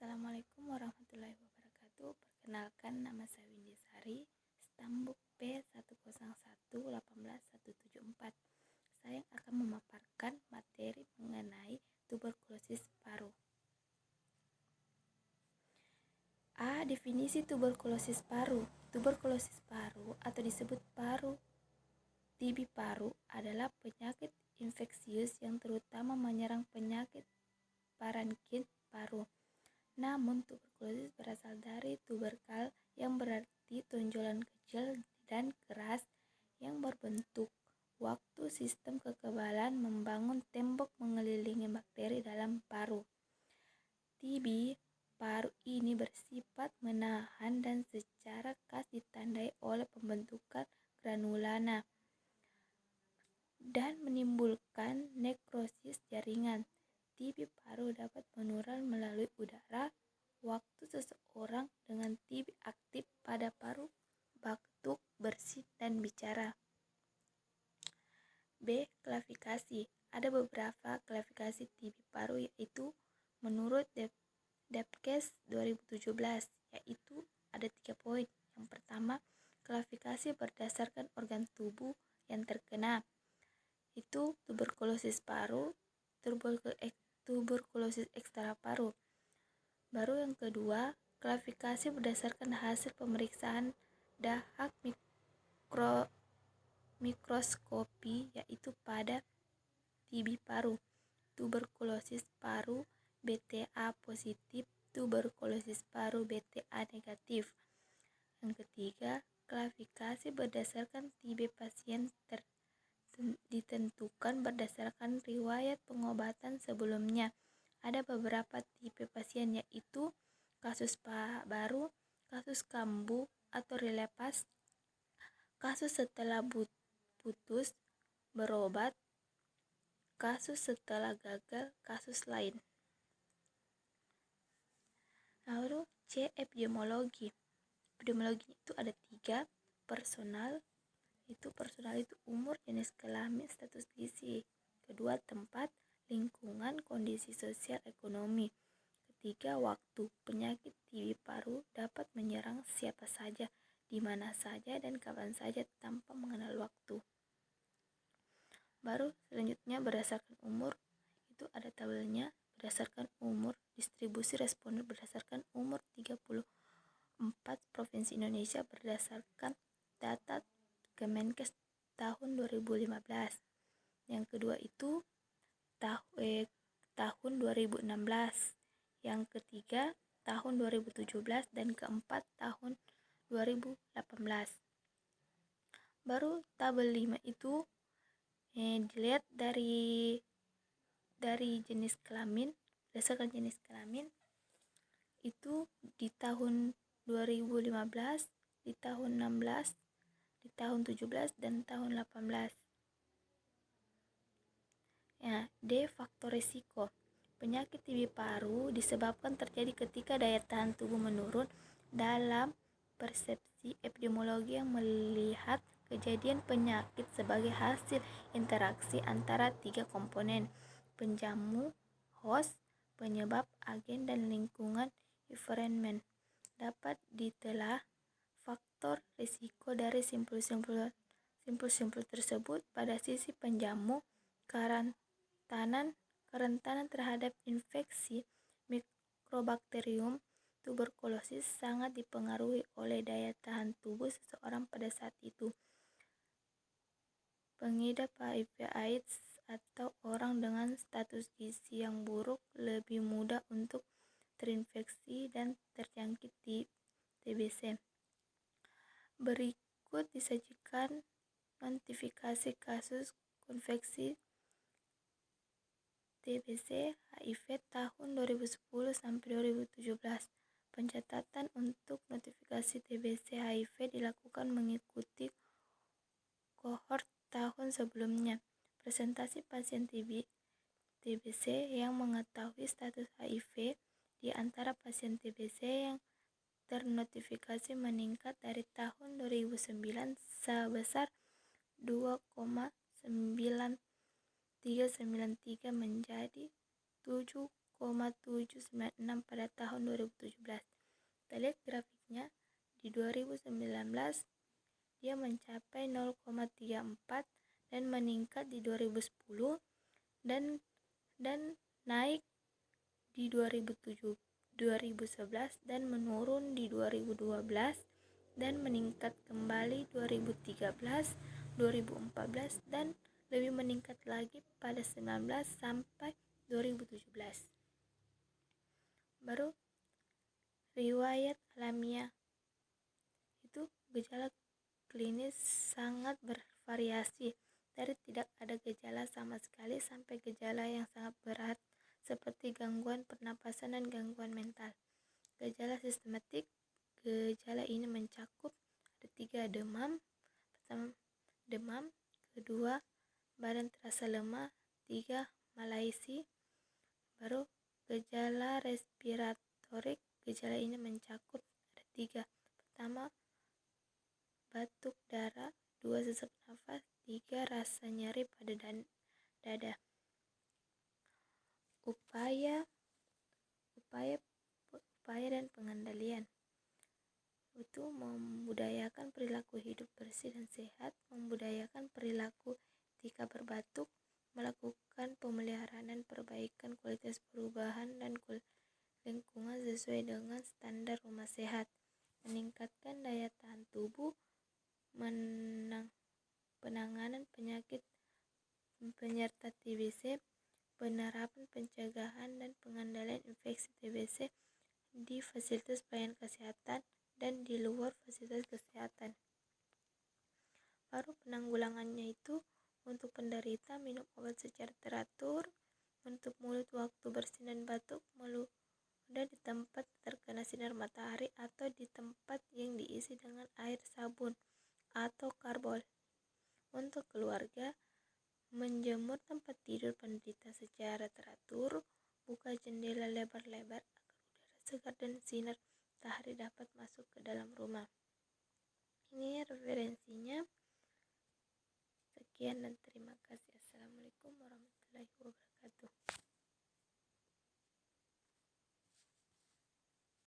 Assalamualaikum warahmatullahi wabarakatuh. Perkenalkan, nama saya Windy Sari, Stambuk P101181174. Saya akan memaparkan materi mengenai tuberkulosis paru. Definisi tuberkulosis paru. Tuberkulosis paru atau disebut TB paru adalah penyakit infeksius yang terutama menyerang penyakit parenkit paru. Namun, tuberkulosis berasal dari tuberkal yang berarti tonjolan kecil dan keras yang berbentuk waktu sistem kekebalan membangun tembok mengelilingi bakteri dalam paru. TB paru ini bersifat menahan dan secara khas ditandai oleh pembentukan granulana dan menimbulkan nekrosis jaringan. TB paru dapat menular melalui udara waktu seseorang dengan TB aktif pada paru batuk, bersin, dan bicara. B. Klasifikasi. Ada beberapa klasifikasi TB paru yaitu menurut Debkes 2017, yaitu ada 3 poin. Yang pertama, klasifikasi berdasarkan organ tubuh yang terkena, itu tuberkulosis paru, tuberkulosis ekstra paru. Baru yang kedua, klasifikasi berdasarkan hasil pemeriksaan dahak mikroskopi, yaitu pada TB paru, tuberkulosis paru BTA positif, tuberkulosis paru BTA negatif. Yang ketiga, klasifikasi berdasarkan TB pasien ditentukan berdasarkan riwayat pengobatan sebelumnya. Ada beberapa tipe pasien, yaitu kasus baru, kasus kambuh atau relapse, kasus setelah putus berobat, kasus setelah gagal, kasus lain. Lalu C. Epidemiologi. Epidemiologi itu ada 3. Personal itu umur, jenis kelamin, status gizi. Kedua, tempat, lingkungan, kondisi sosial ekonomi. Ketiga, waktu. Penyakit TB paru dapat menyerang siapa saja, di mana saja, dan kapan saja tanpa mengenal waktu. Baru selanjutnya berdasarkan umur, itu ada tabelnya. Berdasarkan umur, distribusi responden berdasarkan umur 34 provinsi Indonesia berdasarkan data Kemenkes tahun 2015. Yang kedua itu tahun 2016. Yang ketiga tahun 2017 dan keempat tahun 2018. Baru tabel 5 itu dilihat dari jenis kelamin, berdasarkan jenis kelamin itu di tahun 2015, di tahun 16, di tahun 17 dan tahun 18. D. Faktor risiko. Penyakit TB paru disebabkan terjadi ketika daya tahan tubuh menurun. Dalam persepsi epidemiologi yang melihat kejadian penyakit sebagai hasil interaksi antara 3 komponen, penjamu, host, penyebab, agen, dan lingkungan environment. Dapat ditelah faktor risiko dari simpul-simpul tersebut. Pada sisi penjamu, kerentanan terhadap infeksi mikrobakterium tuberkulosis sangat dipengaruhi oleh daya tahan tubuh seseorang pada saat itu. Pengidap HIV/AIDS atau orang dengan status gizi yang buruk lebih mudah untuk terinfeksi dan terjangkit TBC. Berikut disajikan notifikasi kasus konfeksi TBC HIV tahun 2010 sampai 2017. Pencatatan untuk notifikasi TBC HIV dilakukan mengikuti kohort tahun sebelumnya. Presentasi pasien TBC yang mengetahui status HIV di antara pasien TBC yang ternotifikasi meningkat dari tahun 2009 sebesar 2,9393 menjadi 7,9 0,796 pada tahun 2017. Kita lihat grafiknya, di 2019 dia mencapai 0,34 dan meningkat di 2010 dan naik di 2011 dan menurun di 2012 dan meningkat kembali 2013, 2014 dan lebih meningkat lagi pada 19 sampai 2017. Baru riwayat alamiah, itu gejala klinis sangat bervariasi, dari tidak ada gejala sama sekali sampai gejala yang sangat berat seperti gangguan pernapasan dan gangguan mental. Gejala sistematik, gejala ini mencakup ada 3: demam, pertama demam, kedua badan terasa lemah, 3 malaise. Baru gejala respiratorik, gejala ini mencakup ada 3: pertama batuk darah, 2 sesak nafas, 3 rasa nyeri pada dada. Upaya dan pengendalian itu membudayakan perilaku hidup bersih dan sehat, membudayakan perilaku ketika berbatuk, melakukan pemeliharaan dan perbaikan kualitas perubahan dan lingkungan sesuai dengan standar rumah sehat, meningkatkan daya tahan tubuh, penanganan penyakit penyerta TBC, penerapan pencegahan dan pengendalian infeksi TBC di fasilitas pelayanan kesehatan dan di luar fasilitas kesehatan. Baru penanggulangannya itu untuk penderita minum obat secara teratur, menutup mulut waktu bersin dan batuk, dan di tempat terkena sinar matahari atau di tempat yang diisi dengan air sabun atau karbol. Untuk keluarga, menjemur tempat tidur penderita secara teratur, buka jendela lebar-lebar agar udara segar dan sinar matahari dapat masuk ke dalam rumah. Ini referensinya. Sekian dan terima kasih. Assalamualaikum warahmatullahi wabarakatuh.